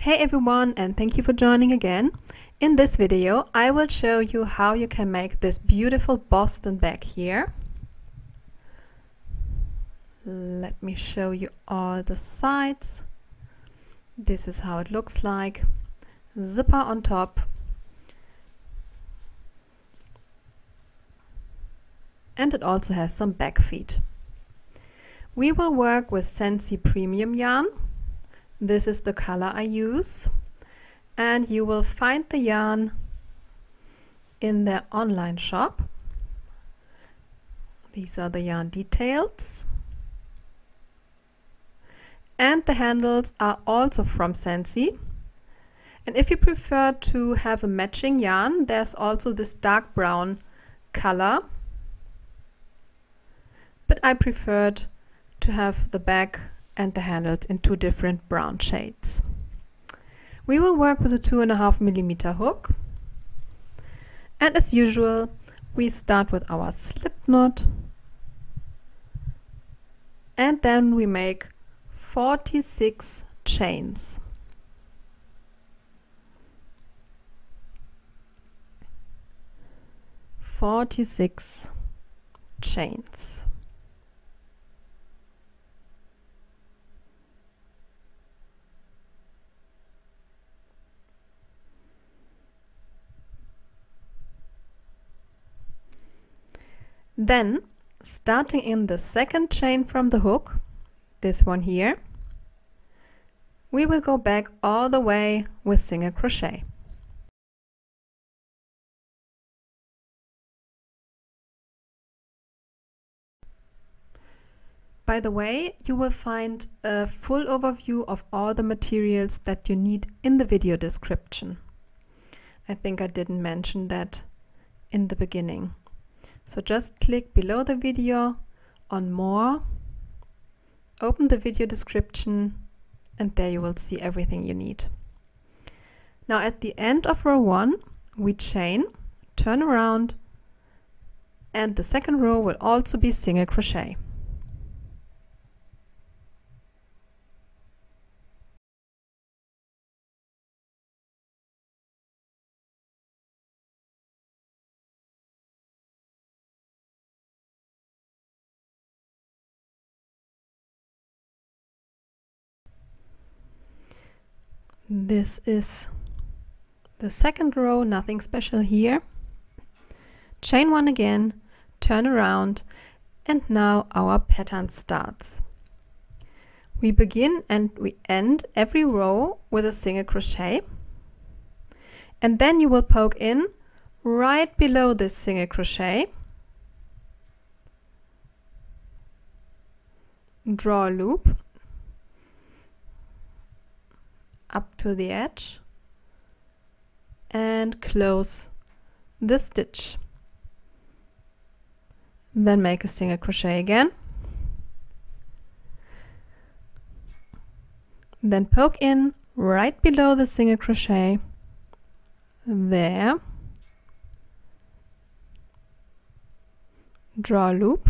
Hey everyone, and thank you for joining again. In this video I will show you how you can make this beautiful Boston bag here. Let me show you all the sides. This is how it looks like. Zipper on top. And it also has some back feet. We will work with Scentsy premium yarn. This is the color I use, and you will find the yarn in their online shop. These are the yarn details, and the handles are also from Scentsy. And if you prefer to have a matching yarn, there's also this dark brown color, but I preferred to have the back and the handles in two different brown shades. We will work with a 2.5mm hook, and as usual we start with our slip knot, and then we make 46 chains. Then, starting in the second chain from the hook, this one here, we will go back all the way with single crochet. By the way, you will find a full overview of all the materials that you need in the video description. I think I didn't mention that in the beginning. So just click below the video on more, open the video description, and there you will see everything you need. Now at the end of row 1, we chain, turn around, and the second row will also be single crochet. This is the second row, nothing special here. Chain 1 again, turn around, and now our pattern starts. We begin and we end every row with a single crochet, and then you will poke in right below this single crochet, draw a loop up to the edge and close the stitch. Then make a single crochet again, then poke in right below the single crochet there, draw a loop,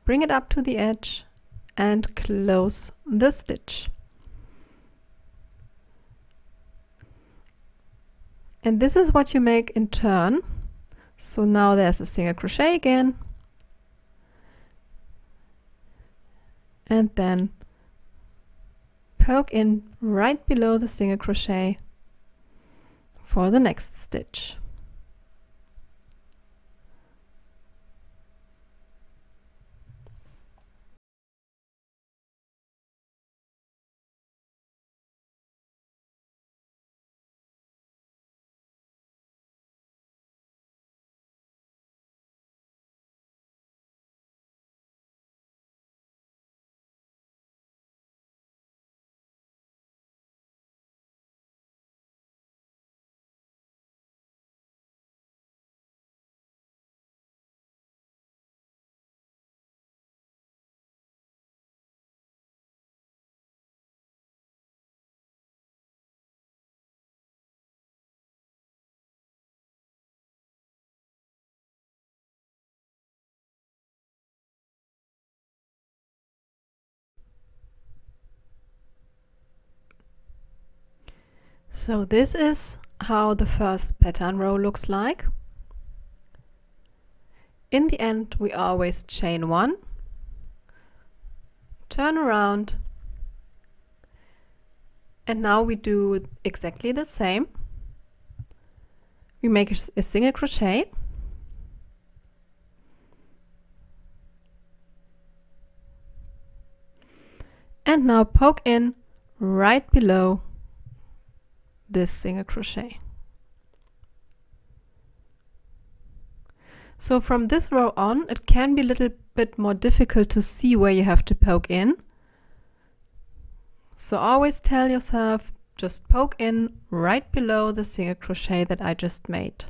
bring it up to the edge and close the stitch. And this is what you make in turn. So now there's a single crochet again, and then poke in right below the single crochet for the next stitch. So this is how the first pattern row looks like. In the end, we always chain one, turn around, and now we do exactly the same. We make a single crochet, and now poke in right below this single crochet. So from this row on, it can be a little bit more difficult to see where you have to poke in. So always tell yourself, just poke in right below the single crochet that I just made.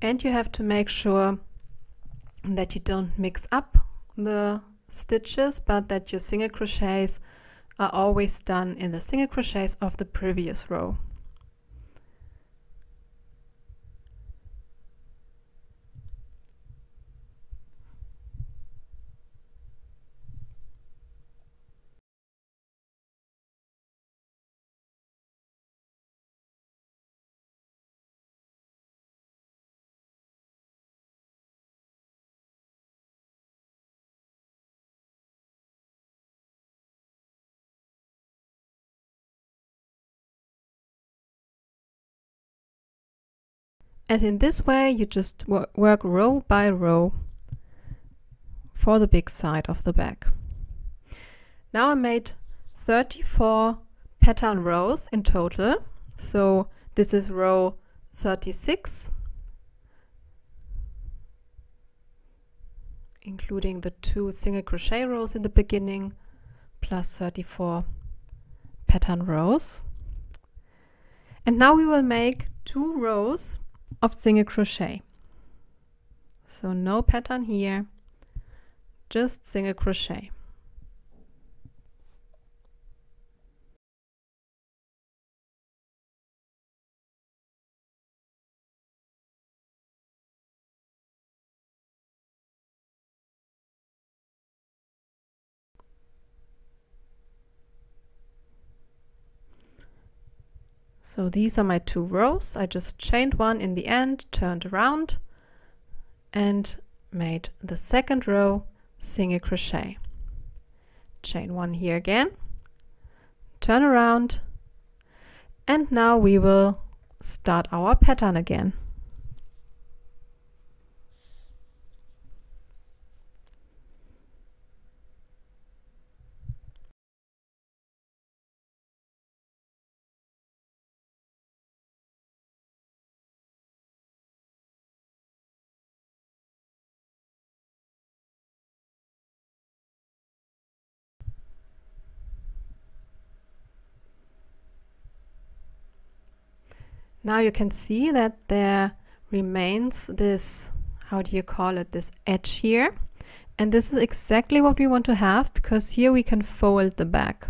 And you have to make sure that you don't mix up the stitches, but that your single crochets are always done in the single crochets of the previous row. And in this way, you just work row by row for the big side of the bag. Now I made 34 pattern rows in total. So this is row 36, including the 2 single crochet rows in the beginning, plus 34 pattern rows. And now we will make 2 rows of single crochet. So no pattern here, just single crochet. So these are my 2 rows. I just chained one in the end, turned around, and made the second row single crochet. Chain one here again, turn around, and now we will start our pattern again. Now you can see that there remains this, how do you call it, this edge here. And this is exactly what we want to have, because here we can fold the bag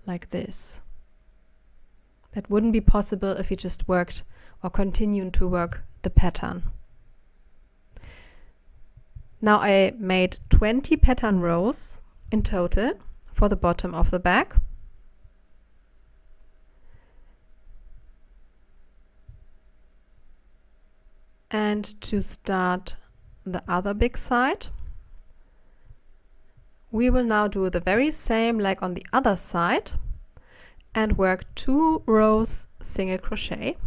like this. That wouldn't be possible if you just worked or continued to work the pattern. Now I made 20 pattern rows in total for the bottom of the bag. And to start the other big side, we will now do the very same like on the other side and work 2 rows single crochet.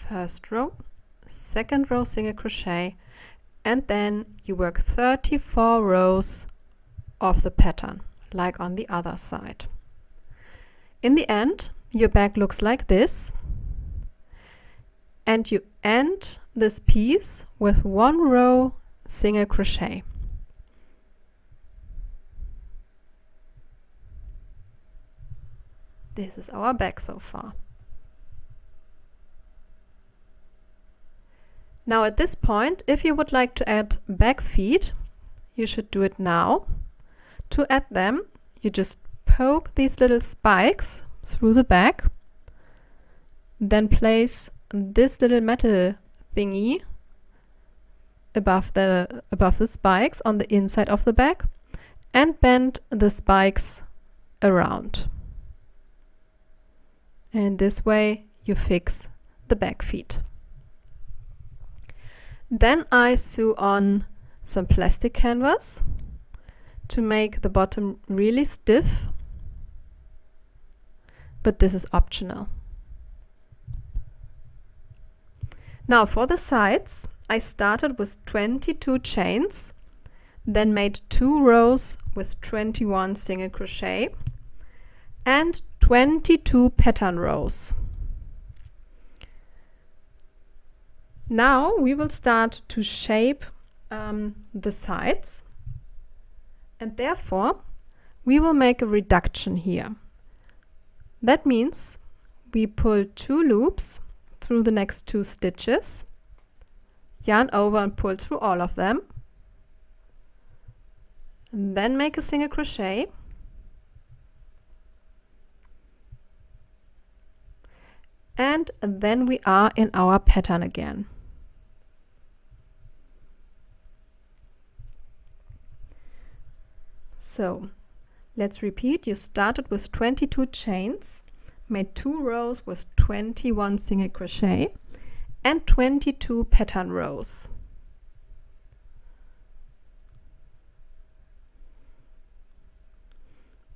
first row, second row single crochet, and then you work 34 rows of the pattern, like on the other side. In the end, your bag looks like this, and you end this piece with 1 row single crochet. This is our bag so far. Now at this point, if you would like to add bag feet, you should do it now. To add them, you just poke these little spikes through the bag, then place this little metal thingy above the spikes on the inside of the bag, and bend the spikes around. And in this way you fix the bag feet. Then I sew on some plastic canvas to make the bottom really stiff, but this is optional. Now for the sides, I started with 22 chains, then made 2 rows with 21 single crochet and 22 pattern rows. Now we will start to shape the sides, and therefore we will make a reduction here. That means we pull 2 loops through the next 2 stitches, yarn over and pull through all of them, and then make a single crochet, and then we are in our pattern again. So let's repeat. You started with 22 chains, made 2 rows with 21 single crochet and 22 pattern rows.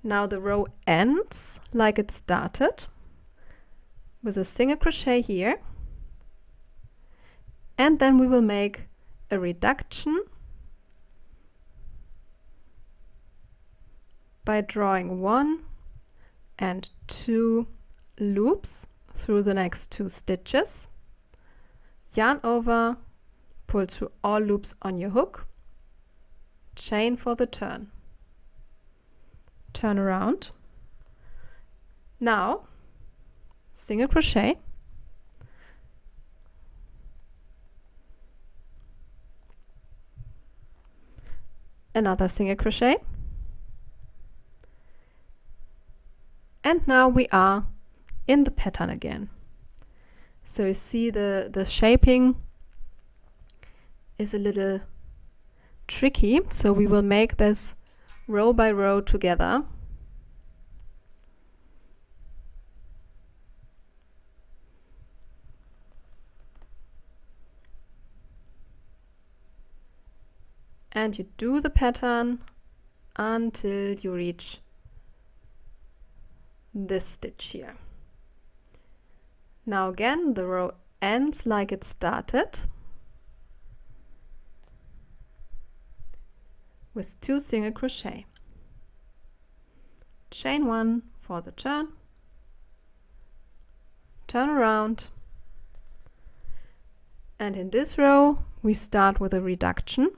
Now the row ends like it started, with a single crochet here, and then we will make a reduction by drawing 1 and 2 loops through the next 2 stitches, yarn over, pull through all loops on your hook, chain for the turn, turn around. Now single crochet, another single crochet, and now we are in the pattern again. So you see the shaping is a little tricky, so we will make this row by row together. And you do the pattern until you reach this stitch here. Now again, the row ends like it started, with 2 single crochet. Chain 1 for the turn, turn around, and in this row we start with a reduction.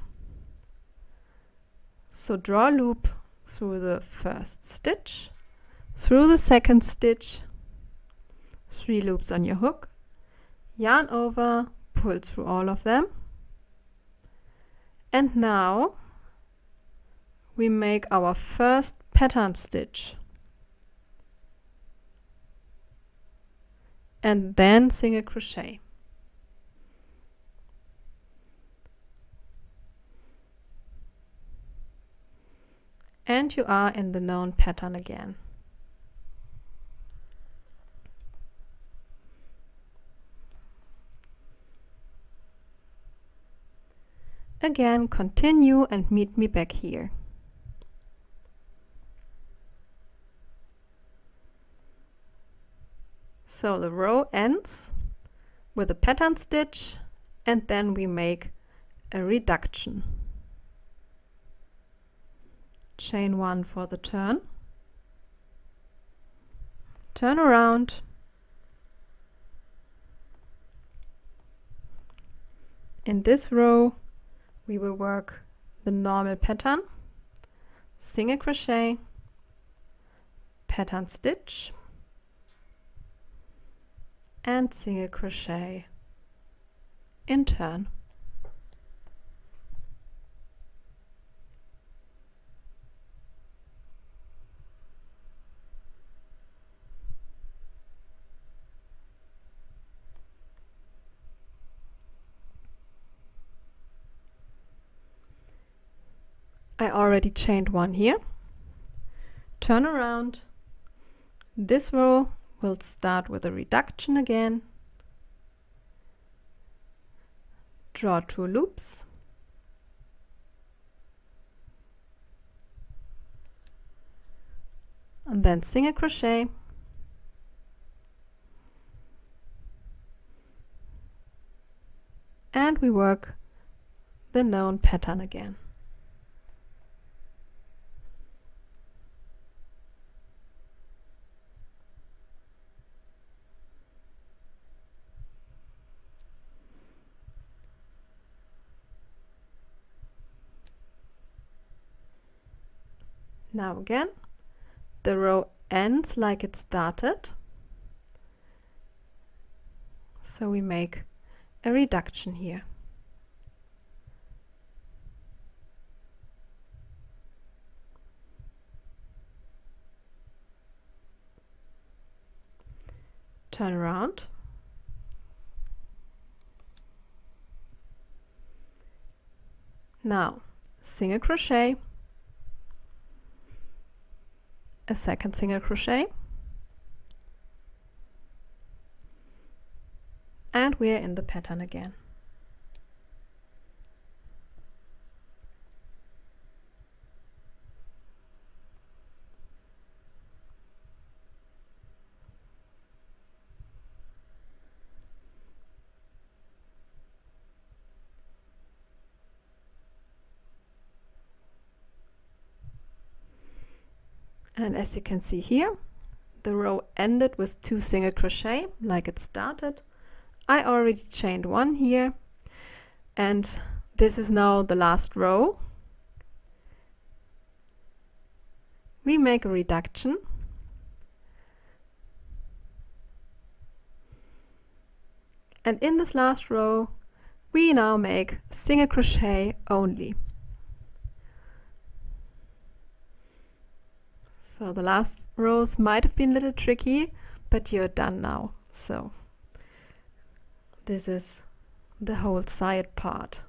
So draw a loop through the first stitch, through the second stitch, 3 loops on your hook, yarn over, pull through all of them, and now we make our first pattern stitch, and then single crochet. And you are in the known pattern again. Again, continue and meet me back here. So the row ends with a pattern stitch, and then we make a reduction. Chain 1 for the turn, turn around, in this row we will work the normal pattern, single crochet, pattern stitch, and single crochet in turn. I already chained 1 here. Turn around. This row will start with a reduction again. Draw 2 loops. And then single crochet. And we work the known pattern again. Now again, the row ends like it started, so we make a reduction here. Turn around. Now, single crochet, a second single crochet, and we are in the pattern again. And as you can see here, the row ended with 2 single crochet like it started. I already chained 1 here, and this is now the last row. We make a reduction, and in this last row we now make single crochet only. So the last rows might have been a little tricky, but you're done now. So this is the whole side part.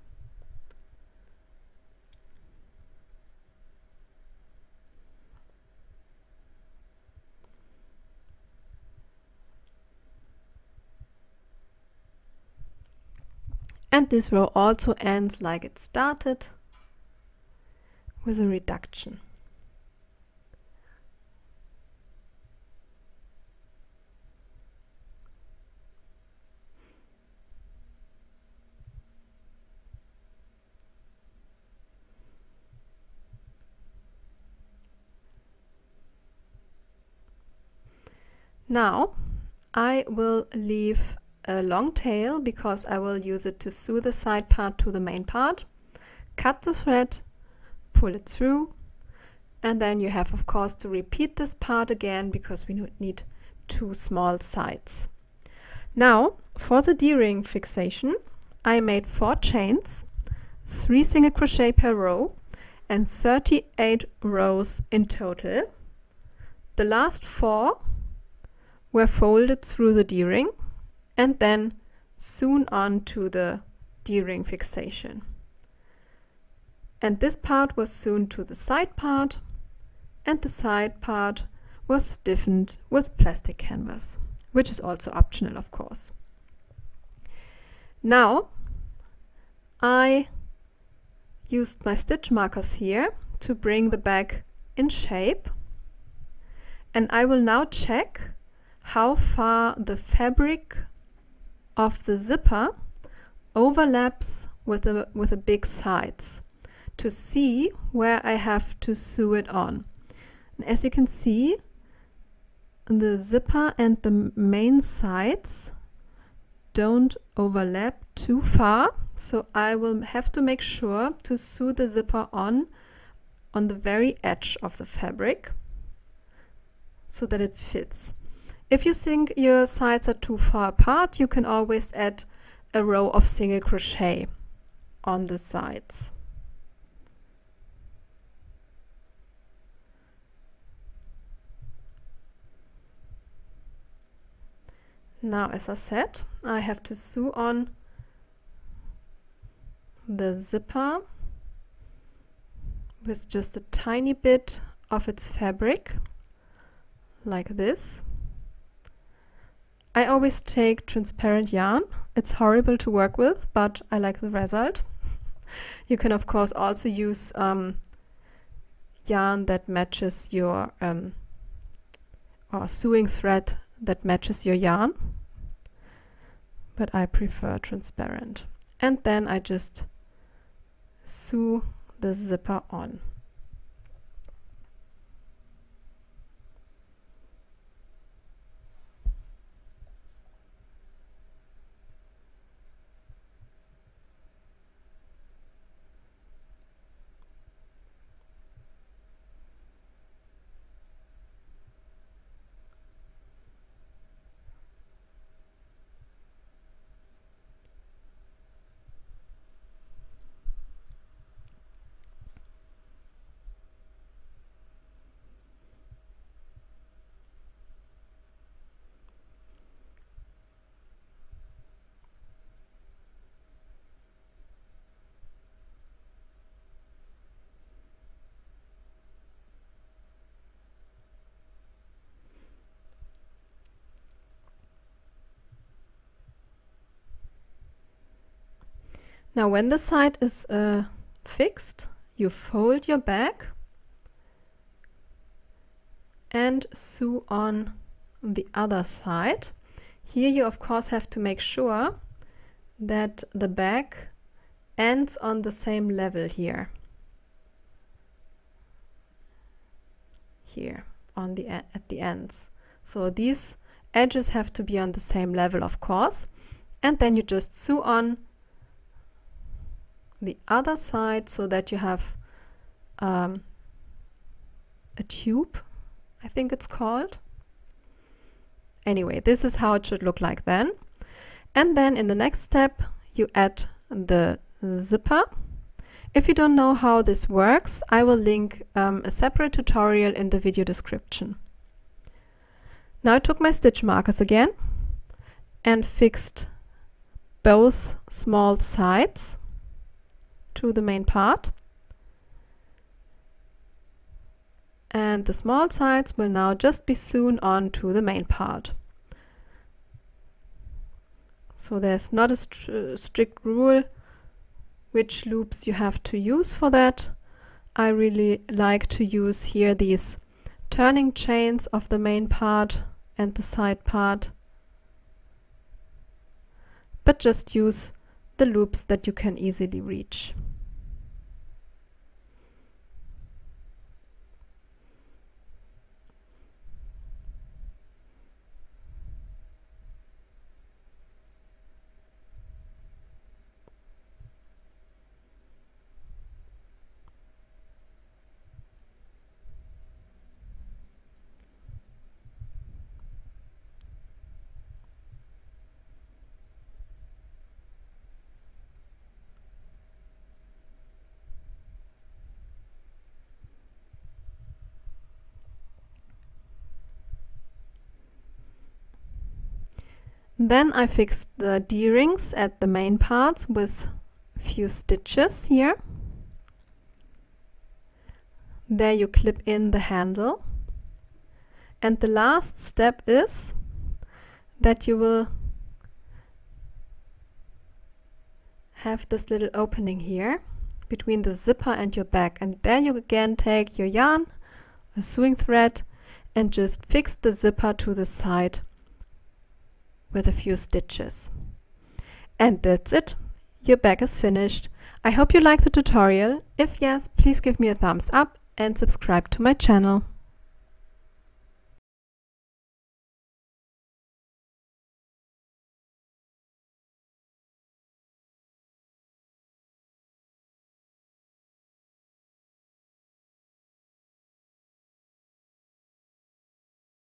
And this row also ends like it started, with a reduction. Now I will leave a long tail because I will use it to sew the side part to the main part. Cut the thread, pull it through, and then you have of course to repeat this part again because we need 2 small sides. Now for the D-ring fixation I made 4 chains, 3 single crochet per row, and 38 rows in total. The last 4 were folded through the D-ring and then sewn on to the D-ring fixation. And this part was sewn to the side part, and the side part was stiffened with plastic canvas, which is also optional of course. Now I used my stitch markers here to bring the bag in shape, and I will now check how far the fabric of the zipper overlaps with the big sides to see where I have to sew it on. And as you can see, the zipper and the main sides don't overlap too far, so I will have to make sure to sew the zipper on the very edge of the fabric so that it fits. If you think your sides are too far apart, you can always add a row of single crochet on the sides. Now, as I said, I have to sew on the zipper with just a tiny bit of its fabric, like this. I always take transparent yarn. It's horrible to work with, but I like the result. You can of course also use yarn that matches your or sewing thread that matches your yarn, but I prefer transparent. And then I just sew the zipper on. Now when the side is fixed, you fold your bag and sew on the other side. Here you of course have to make sure that the bag ends on the same level here. Here on the at the ends. So these edges have to be on the same level, of course, and then you just sew on the other side so that you have a tube, I think it's called. Anyway, this is how it should look like then. And then in the next step you add the zipper. If you don't know how this works, I will link a separate tutorial in the video description. Now I took my stitch markers again and fixed both small sides to the main part, and the small sides will now just be sewn on to the main part. So there's not a strict rule which loops you have to use for that. I really like to use here these turning chains of the main part and the side part, but just use the loops that you can easily reach. Then I fixed the D-rings at the main parts with a few stitches here. There you clip in the handle. And the last step is that you will have this little opening here between the zipper and your bag. And there you again take your yarn, a sewing thread, and just fix the zipper to the side with a few stitches. And that's it. Your bag is finished. I hope you liked the tutorial. If yes, please give me a thumbs up and subscribe to my channel.